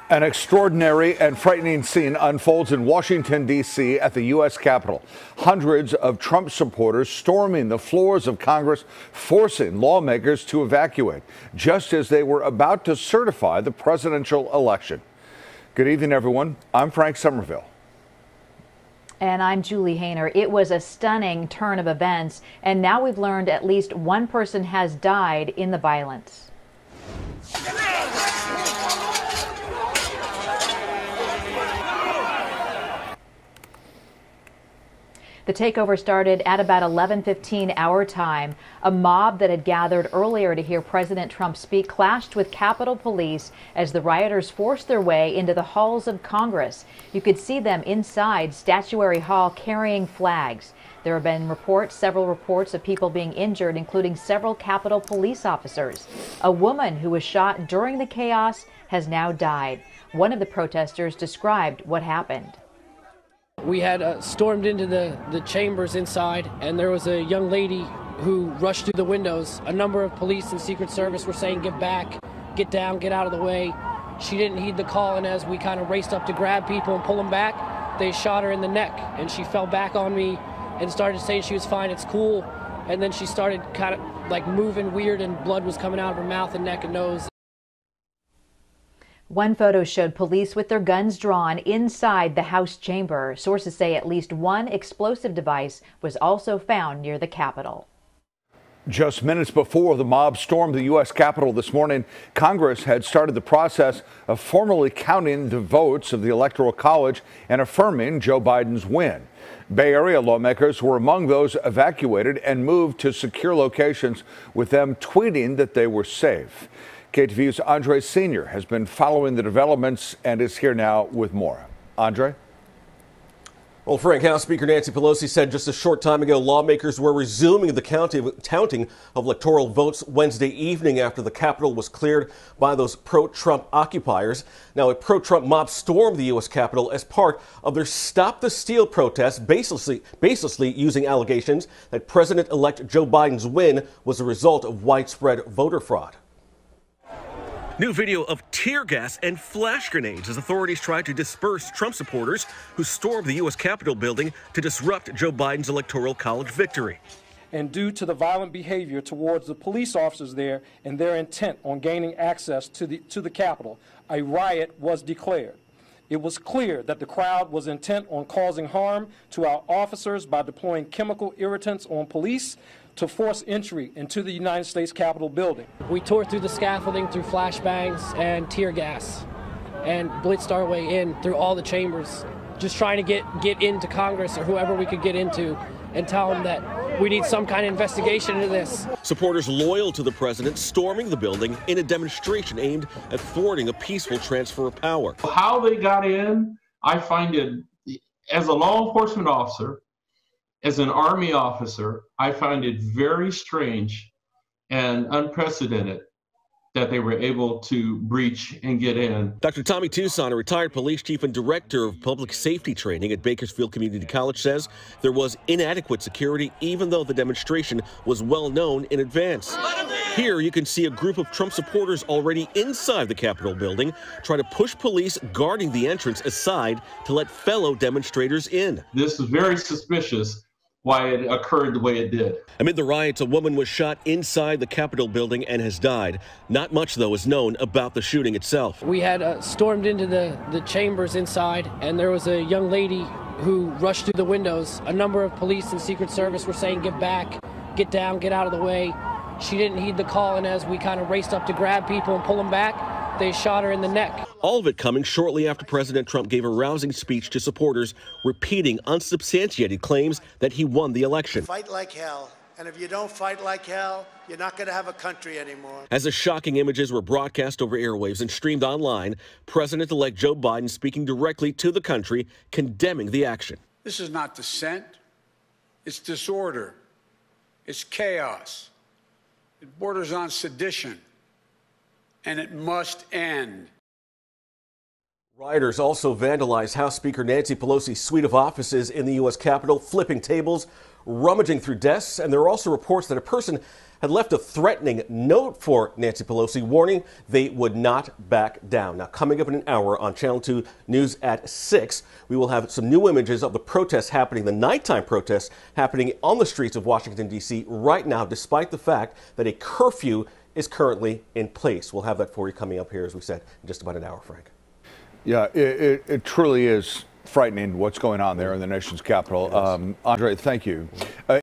An extraordinary and frightening scene unfolds in Washington, D.C. at the U.S. Capitol. Hundreds of Trump supporters storming the floors of Congress, forcing lawmakers to evacuate, just as they were about to certify the presidential election. Good evening, everyone. I'm Frank Somerville. And I'm Julie Hayner. It was a stunning turn of events, and now we've learned at least one person has died in the violence. The takeover started at about 11:15 our time. A mob that had gathered earlier to hear President Trump speak clashed with Capitol Police as the rioters forced their way into the halls of Congress. You could see them inside Statuary Hall carrying flags. There have been several reports of people being injured, including several Capitol Police officers. A woman who was shot during the chaos has now died. One of the protesters described what happened. We had stormed into the chambers inside, and there was a young lady who rushed through the windows. A number of police and Secret Service were saying, "Get back, get down, get out of the way." She didn't heed the call, and as we kind of raced up to grab people and pull them back, they shot her in the neck, and she fell back on me and started saying she was fine, it's cool. And then she started kind of like moving weird, and blood was coming out of her mouth and neck and nose. One photo showed police with their guns drawn inside the House chamber. Sources say at least one explosive device was also found near the Capitol. Just minutes before the mob stormed the U.S. Capitol this morning, Congress had started the process of formally counting the votes of the Electoral College and affirming Joe Biden's win. Bay Area lawmakers were among those evacuated and moved to secure locations, with them tweeting that they were safe. KTVU's Andre Sr. has been following the developments and is here now with more. Andre? Well, Frank, House Speaker Nancy Pelosi said just a short time ago lawmakers were resuming the counting of electoral votes Wednesday evening after the Capitol was cleared by those pro-Trump occupiers. Now, a pro-Trump mob stormed the U.S. Capitol as part of their Stop the Steal protest, baselessly using allegations that President-elect Joe Biden's win was a result of widespread voter fraud. New video of tear gas and flash grenades as authorities tried to disperse Trump supporters who stormed the U.S. Capitol building to disrupt Joe Biden's Electoral College victory. And due to the violent behavior towards the police officers there and their intent on gaining access to the Capitol, a riot was declared. It was clear that the crowd was intent on causing harm to our officers by deploying chemical irritants on police to force entry into the United States Capitol building. We tore through the scaffolding through flashbangs and tear gas and blitzed our way in through all the chambers, just trying to get into Congress or whoever we could get into and tell them that we need some kind of investigation into this. Supporters loyal to the president storming the building in a demonstration aimed at thwarting a peaceful transfer of power. How they got in, I find it, as a law enforcement officer, as an Army officer, I find it very strange and unprecedented that they were able to breach and get in. Dr. Tommy Tucson, a retired police chief and director of public safety training at Bakersfield Community College, says there was inadequate security even though the demonstration was well known in advance. Here you can see a group of Trump supporters already inside the Capitol building try to push police guarding the entrance aside to let fellow demonstrators in. This is very suspicious why it occurred the way it did. Amid the riots, a woman was shot inside the Capitol building and has died. Not much, though, is known about the shooting itself. We had stormed into the chambers inside, and there was a young lady who rushed through the windows. A number of police and Secret Service were saying, "Get back, get down, get out of the way." She didn't heed the call, and as we kind of raced up to grab people and pull them back, they shot her in the neck. All of it coming shortly after President Trump gave a rousing speech to supporters, repeating unsubstantiated claims that he won the election. Fight like hell, and if you don't fight like hell, you're not going to have a country anymore. As the shocking images were broadcast over airwaves and streamed online, President-elect Joe Biden speaking directly to the country, condemning the action. This is not dissent. It's disorder. It's chaos. It borders on sedition, and it must end. Rioters also vandalized House Speaker Nancy Pelosi's suite of offices in the U.S. Capitol, flipping tables, rummaging through desks, and there are also reports that a person had left a threatening note for Nancy Pelosi, warning they would not back down. Now, coming up in an hour on Channel 2 News at 6, we will have some new images of the protests happening, the nighttime protests happening on the streets of Washington, D.C. right now, despite the fact that a curfew is currently in place. We'll have that for you coming up here, as we said, in just about an hour, Frank. Yeah, it truly is frightening what's going on there in the nation's capital. Andre, thank you.